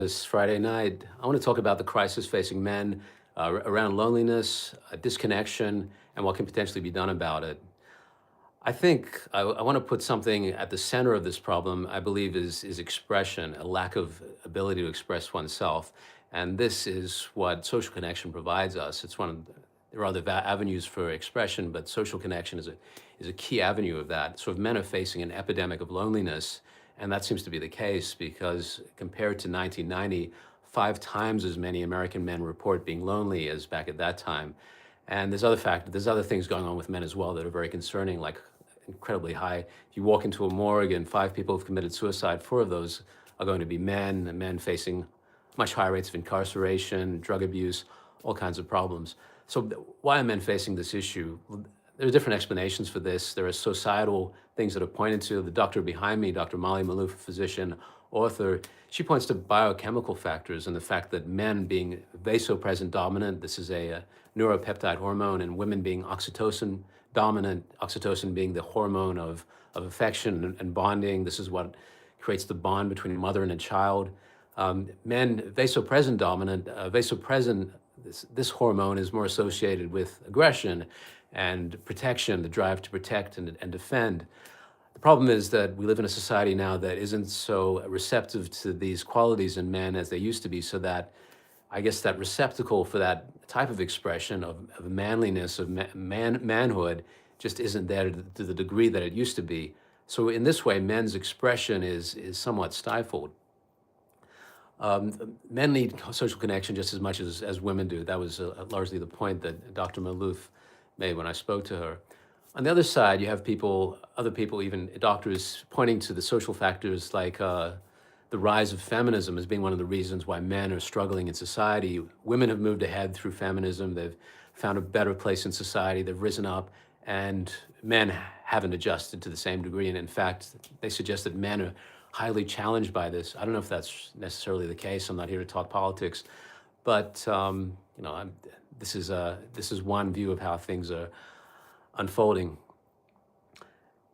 This Friday night, I want to talk about the crisis facing men around loneliness, disconnection, and what can potentially be done about it. I think I want to put something at the center of this problem. I believe is expression, a lack of ability to express oneself, and this is what social connection provides us. It's one of there are other avenues for expression, but social connection is a key avenue of that. Sort of men are facing an epidemic of loneliness, and that seems to be the case because compared to 1990, 5 times as many American men report being lonely as back at that time. And there's other things going on with men as well that are very concerning, like incredibly high. If you walk into a morgue and 5 people have committed suicide, 4 of those are going to be men, and men facing much higher rates of incarceration, drug abuse, all kinds of problems. So why are men facing this issue? Well, there are different explanations for this. There are societal things that are pointed to. The doctor behind me, Dr. Molly Maloof, physician, author, she points to biochemical factors and the fact that men being vasopressin dominant, this is a neuropeptide hormone, and women being oxytocin dominant, oxytocin being the hormone of affection and bonding. This is what creates the bond between a mother and a child. Men, vasopressin dominant, vasopressin, this hormone is more associated with aggression and protection, the drive to protect and defend. The problem is that we live in a society now that isn't so receptive to these qualities in men as they used to be, so that I guess that receptacle for that type of expression of manliness, of manhood, just isn't there to the degree that it used to be. So in this way, men's expression is somewhat stifled. Men need social connection just as much as women do. That was largely the point that Dr. Maloof made when I spoke to her. On the other side, you have other people, even doctors, pointing to the social factors like the rise of feminism as being one of the reasons why men are struggling in society. Women have moved ahead through feminism. They've found a better place in society. They've risen up, and men haven't adjusted to the same degree. And in fact, they suggest that men are highly challenged by this. I don't know if that's necessarily the case. I'm not here to talk politics, but this is one view of how things are unfolding.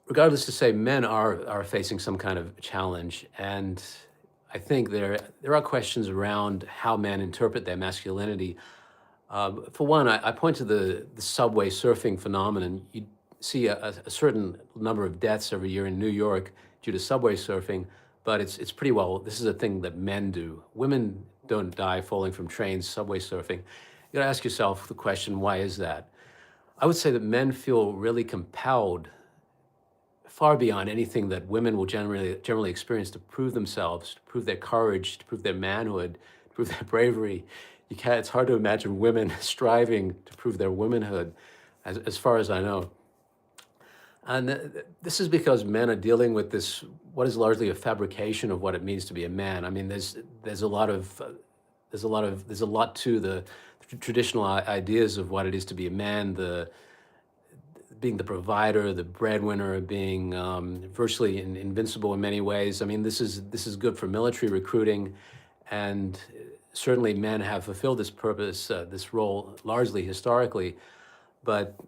Regardless, to say men are facing some kind of challenge, and I think there are questions around how men interpret their masculinity. For one, I point to the subway surfing phenomenon. You see a certain number of deaths every year in New York due to subway surfing, but it's pretty well, this is a thing that men do. Women don't die falling from trains subway surfing. You gotta ask yourself the question, why is that? I would say that men feel really compelled, far beyond anything that women will generally experience, to prove themselves, to prove their courage, to prove their manhood, to prove their bravery. It's hard to imagine women striving to prove their womanhood, as far as I know. And this is because men are dealing with this, what is largely a fabrication of what it means to be a man. I mean, there's a lot to the traditional ideas of what it is to be a man, being the provider, the breadwinner, being virtually invincible in many ways. I mean, this is good for military recruiting, and certainly men have fulfilled this purpose, this role, largely historically. But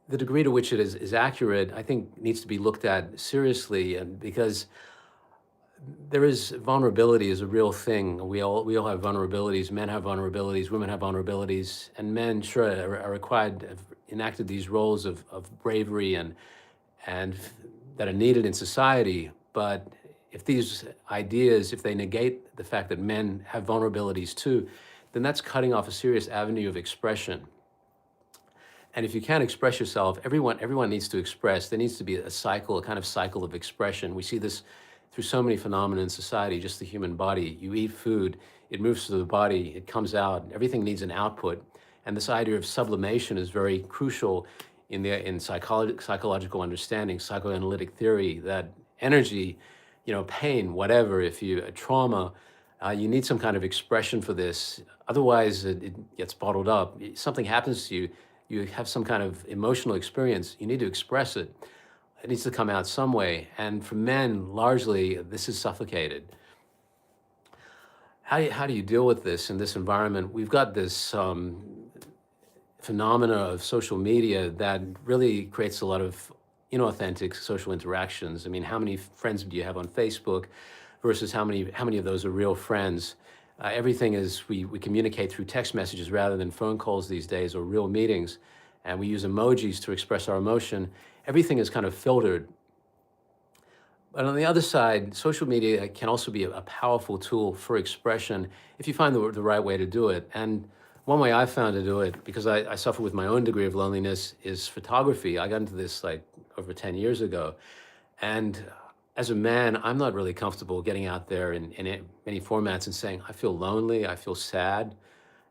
the degree to which it is accurate, I think, needs to be looked at seriously, and because vulnerability is a real thing. We all have vulnerabilities. Men have vulnerabilities. Women have vulnerabilities, and men sure are required, have enacted these roles of bravery and that are needed in society. But if these ideas, if they negate the fact that men have vulnerabilities too, then that's cutting off a serious avenue of expression. And if you can't express yourself, everyone needs to express. There needs to be a cycle, a kind of cycle of expression. We see this through so many phenomena in society, just the human body. You eat food, it moves through the body, it comes out, everything needs an output. And this idea of sublimation is very crucial in psychological understanding, psychoanalytic theory, that energy, pain, whatever, trauma, you need some kind of expression for this. Otherwise, it gets bottled up. Something happens to you, you have some kind of emotional experience, you need to express it. It needs to come out some way. And for men, largely, this is suffocated. How do you deal with this in this environment? We've got this phenomena of social media that really creates a lot of inauthentic social interactions. I mean, how many friends do you have on Facebook versus how many of those are real friends. Everything is we communicate through text messages rather than phone calls these days or real meetings, and we use emojis to express our emotion. Everything is kind of filtered. But on the other side, social media can also be a powerful tool for expression if you find the right way to do it. And one way I found to do it, because I suffer with my own degree of loneliness, is photography. I got into this like over 10 years ago. And as a man, I'm not really comfortable getting out there in many formats and saying, I feel lonely, I feel sad.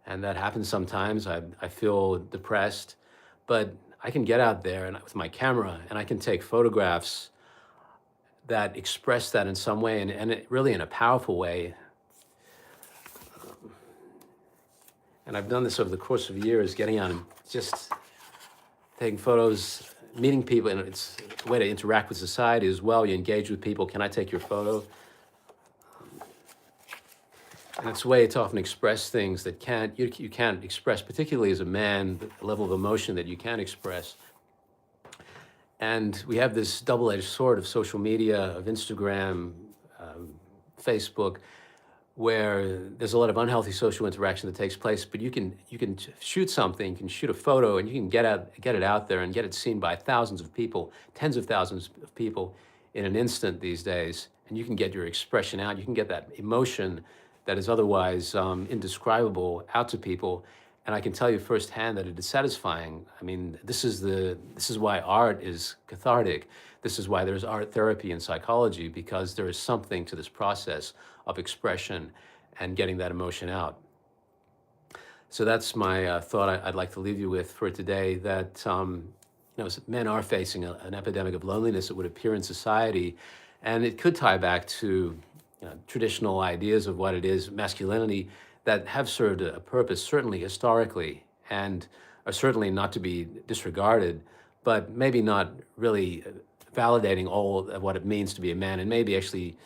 And that happens sometimes. I feel depressed. But I can get out there and with my camera and I can take photographs that express that in some way and it really in a powerful way. And I've done this over the course of years, getting out and just taking photos, meeting people, and it's a way to interact with society as well. You engage with people. Can I take your photo? And it's a way to often express things that you can't express, particularly as a man, the level of emotion that you can't express. And we have this double-edged sword of social media, of Instagram, Facebook, where there's a lot of unhealthy social interaction that takes place. But you can shoot something, you can shoot a photo, and you can get it out there and get it seen by thousands of people, tens of thousands of people in an instant these days. And you can get your expression out. You can get that emotion that is otherwise indescribable out to people. And I can tell you firsthand that it is satisfying. I mean, this is why art is cathartic. This is why there's art therapy in psychology, because there is something to this process of expression and getting that emotion out. So that's my thought I'd like to leave you with for today, that men are facing an epidemic of loneliness, it would appear, in society. And it could tie back to traditional ideas of what it is, masculinity, that have served a purpose, certainly historically, and are certainly not to be disregarded, but maybe not really validating all of what it means to be a man, and maybe actually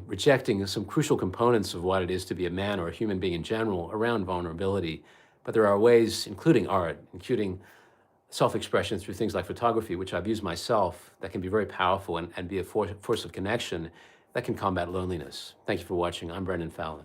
rejecting some crucial components of what it is to be a man or a human being in general around vulnerability. But there are ways, including art, including self-expression through things like photography, which I've used myself, that can be very powerful and be a force of connection that can combat loneliness. Thank you for watching. I'm Brendon Fallon.